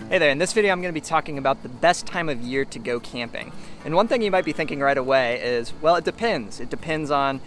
Hey there, in this video I'm going to be talking about the best time of year to go camping. And one thing you might be thinking right away is, well, it depends. It depends on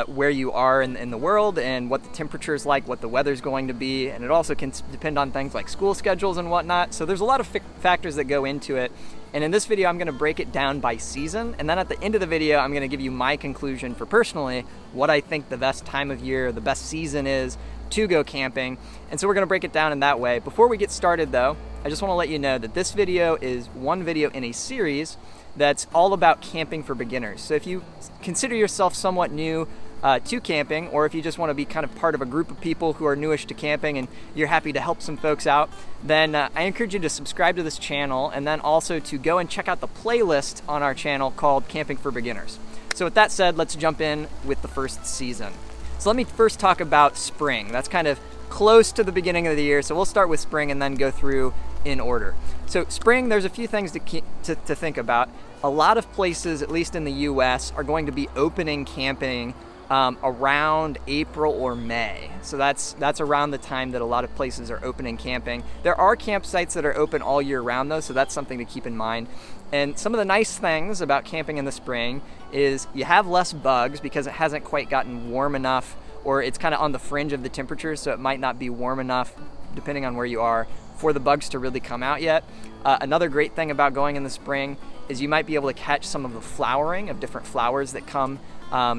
where you are in the world and what the temperature is like, what the weather's going to be, and it also can depend on things like school schedules and whatnot. So there's a lot of factors that go into it. And in this video I'm going to break it down by season, and then at the end of the video I'm going to give you my conclusion for personally what I think the best time of year, the best season is to go camping. And so we're going to break it down in that way. Before we get started though, I just want to let you know that this video is one video in a series that's all about camping for beginners. So if you consider yourself somewhat new to camping, or if you just want to be kind of part of a group of people who are newish to camping and you're happy to help some folks out, then I encourage you to subscribe to this channel and then also to go and check out the playlist on our channel called Camping for Beginners. So with that said, let's jump in with the first season. So let me first talk about spring. That's kind of close to the beginning of the year, so we'll start with spring and then go through in order. So spring, there's a few things to think about. A lot of places, at least in the US, are going to be opening camping around April or May. So that's around the time that a lot of places are opening camping. There are campsites that are open all year round though, so that's something to keep in mind. And some of the nice things about camping in the spring is you have less bugs because it hasn't quite gotten warm enough, or it's kind of on the fringe of the temperature, so it might not be warm enough, depending on where you are, for the bugs to really come out yet. Another great thing about going in the spring is you might be able to catch some of the flowering of different flowers that come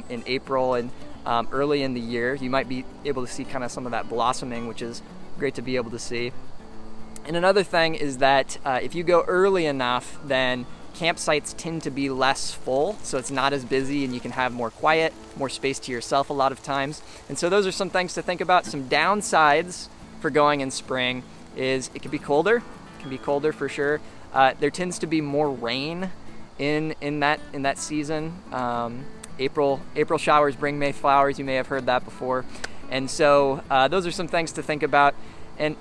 in April and early in the year. You might be able to see kind of some of that blossoming, which is great to be able to see. And another thing is that if you go early enough, then campsites tend to be less full, so it's not as busy and you can have more quiet, more space to yourself a lot of times. And so those are some things to think about. Some downsides for going in spring is it can be colder. It can be colder for sure. There tends to be more rain in that season. April showers bring May flowers. You may have heard that before. And so those are some things to think about. And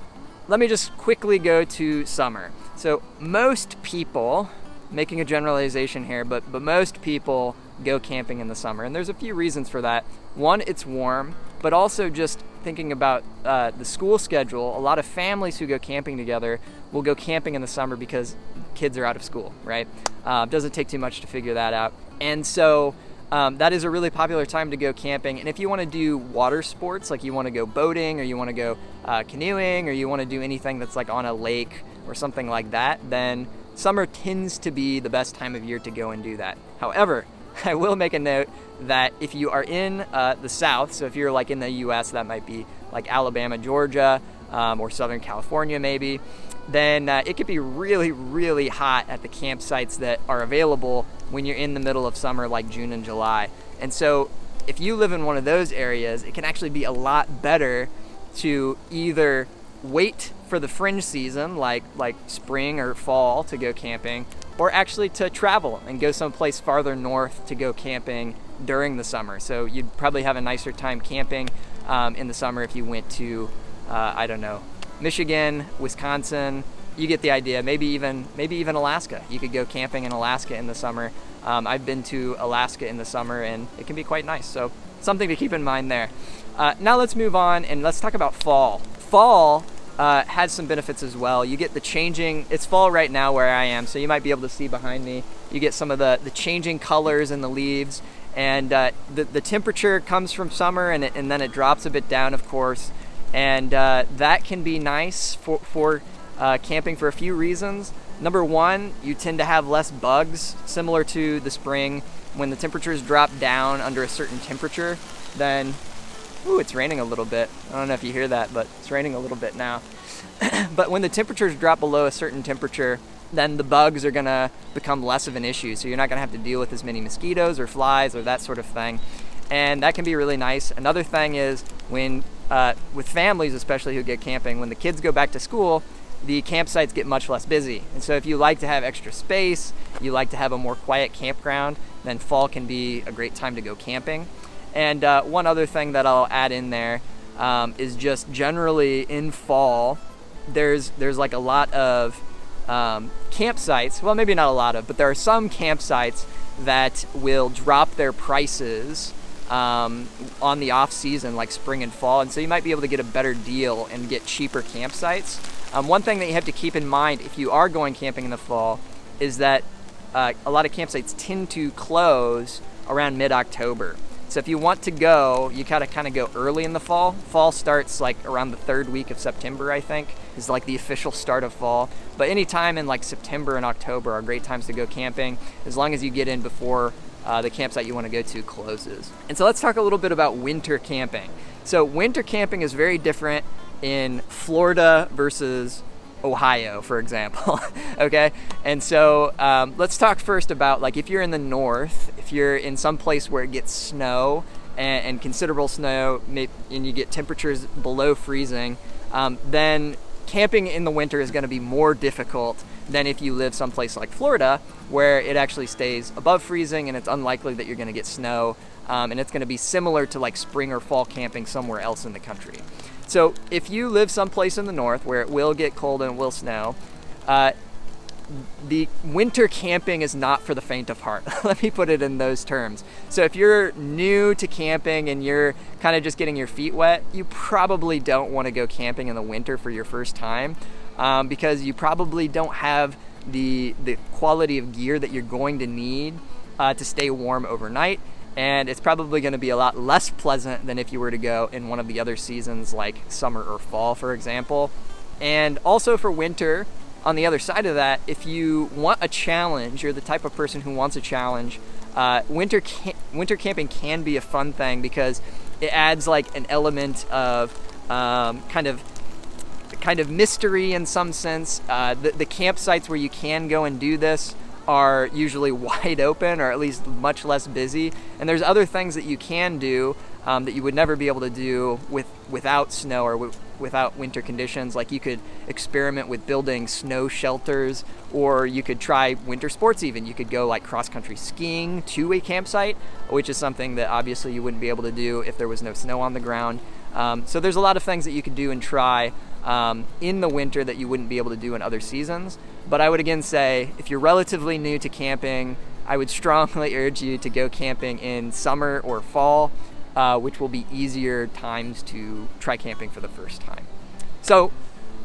let me just quickly go to summer. So most people, making a generalization here, but most people go camping in the summer, and there's a few reasons for that. One, it's warm, but also just thinking about the school schedule, a lot of families who go camping together will go camping in the summer because kids are out of school, right? Doesn't take too much to figure that out. And so that is a really popular time to go camping. And if you want to do water sports, like you want to go boating or you want to go canoeing or you want to do anything that's like on a lake or something like that, then summer tends to be the best time of year to go and do that. However, I will make a note that if you are in the South, so if you're like in the US, that might be like Alabama, Georgia, or Southern California maybe, then it could be really, really hot at the campsites that are available when you're in the middle of summer, like June and July. And so if you live in one of those areas, it can actually be a lot better to either wait for the fringe season, like spring or fall, to go camping, or actually to travel and go someplace farther north to go camping during the summer. So you'd probably have a nicer time camping in the summer if you went to, I don't know, Michigan, Wisconsin. You get the idea. Maybe even Alaska. You could go camping in Alaska in the summer. I've been to Alaska in the summer and it can be quite nice. So something to keep in mind there. Now let's move on and let's talk about fall. Fall has some benefits as well. You get the changing, it's fall right now where I am, so you might be able to see behind me. You get some of the changing colors in the leaves, and the temperature comes from summer and then it drops a bit down, of course. And that can be nice for camping for a few reasons. Number one, you tend to have less bugs, similar to the spring. When the temperatures drop down under a certain temperature, then ooh, it's raining a little bit. I don't know if you hear that, but it's raining a little bit now. But when the temperatures drop below a certain temperature, then the bugs are gonna become less of an issue. So you're not gonna have to deal with as many mosquitoes or flies or that sort of thing. And that can be really nice. Another thing is when, with families especially who get camping, when the kids go back to school, the campsites get much less busy. And so if you like to have extra space, you like to have a more quiet campground, then fall can be a great time to go camping. And one other thing that I'll add in there is just generally in fall, there's like a lot of campsites, well maybe not a lot of, but there are some campsites that will drop their prices on the off season, like spring and fall, and so you might be able to get a better deal and get cheaper campsites One thing that you have to keep in mind if you are going camping in the fall is that a lot of campsites tend to close around mid-October. So if you want to go, you gotta kind of go early in the fall. Fall starts like around the 3rd week of September, I think, is like the official start of fall. But any time in like September and October are great times to go camping, as long as you get in before the campsite you want to go to closes. And so let's talk a little bit about winter camping. So winter camping is very different in Florida versus Ohio, for example. Okay, and so let's talk first about, like, if you're in the north, if you're in some place where it gets snow and considerable snow, and you get temperatures below freezing, then camping in the winter is going to be more difficult than if you live someplace like Florida, where it actually stays above freezing and it's unlikely that you're going to get snow, and it's going to be similar to like spring or fall camping somewhere else in the country. So if you live someplace in the north where it will get cold and it will snow, the winter camping is not for the faint of heart. Let me put it in those terms. So if you're new to camping and you're kind of just getting your feet wet, you probably don't want to go camping in the winter for your first time, because you probably don't have the quality of gear that you're going to need to stay warm overnight. And it's probably going to be a lot less pleasant than if you were to go in one of the other seasons like summer or fall, for example. And also for winter, on the other side of that, if you want a challenge, you're the type of person who wants a challenge, winter camping can be a fun thing because it adds like an element of kind of mystery in some sense. The campsites where you can go and do this are usually wide open, or at least much less busy. And there's other things that you can do that you would never be able to do without snow or without winter conditions. Like you could experiment with building snow shelters, or you could try winter sports even. You could go like cross-country skiing to a campsite, which is something that obviously you wouldn't be able to do if there was no snow on the ground. So there's a lot of things that you could do and try in the winter that you wouldn't be able to do in other seasons. But I would again say, if you're relatively new to camping, I would strongly urge you to go camping in summer or fall, which will be easier times to try camping for the first time. So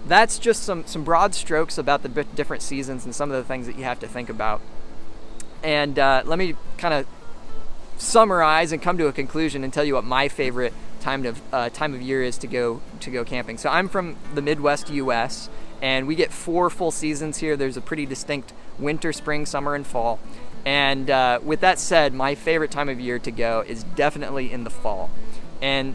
that's just some broad strokes about the different seasons and some of the things that you have to think about. And let me kind of summarize and come to a conclusion and tell you what my favorite time of year is to go camping. So I'm from the Midwest US, and we get 4 full seasons here. There's a pretty distinct winter, spring, summer, and fall. And with that said, my favorite time of year to go is definitely in the fall. And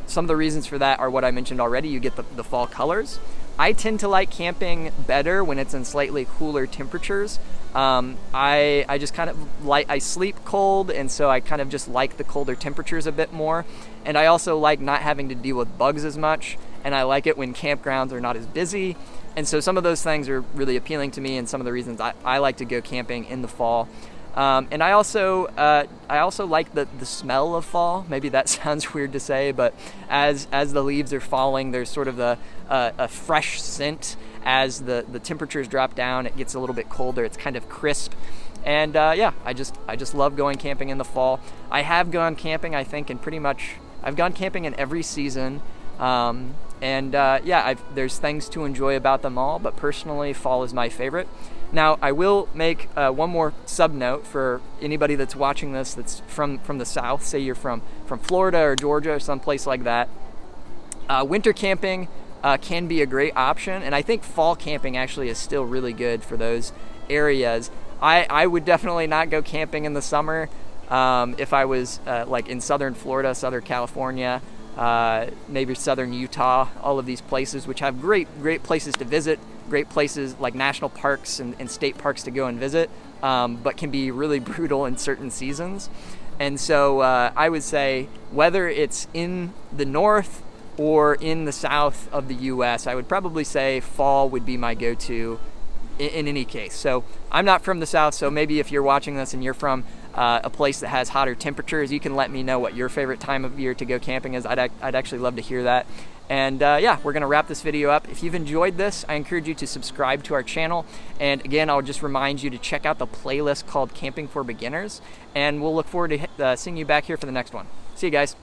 some of the reasons for that are what I mentioned already. You get the fall colors. I tend to like camping better when it's in slightly cooler temperatures. I just kind of like, I sleep cold, and so I kind of just like the colder temperatures a bit more. And I also like not having to deal with bugs as much, and I like it when campgrounds are not as busy. And so some of those things are really appealing to me, and some of the reasons I like to go camping in the fall. And I also like the smell of fall. Maybe that sounds weird to say, but as the leaves are falling, there's sort of a fresh scent. As the temperatures drop down, it gets a little bit colder. It's kind of crisp. And yeah, I just love going camping in the fall. I have gone camping, I think, I've gone camping in every season. Yeah, there's things to enjoy about them all, but personally, fall is my favorite. Now, I will make one more sub note for anybody that's watching this that's from the South. Say you're from Florida or Georgia or someplace like that. Winter camping can be a great option, and I think fall camping actually is still really good for those areas. I would definitely not go camping in the summer if I was like in southern Florida, southern California, maybe southern Utah, all of these places which have great places to visit, great places like national parks and state parks to go and visit, but can be really brutal in certain seasons. And so I would say whether it's in the north or in the south of the US, I would probably say fall would be my go-to in any case. So I'm not from the south, so maybe if you're watching this and you're from a place that has hotter temperatures, you can let me know what your favorite time of year to go camping is. I'd actually love to hear that. And yeah, we're gonna wrap this video up. If you've enjoyed this, I encourage you to subscribe to our channel. And again, I'll just remind you to check out the playlist called Camping for Beginners. And we'll look forward to seeing you back here for the next one. See you guys.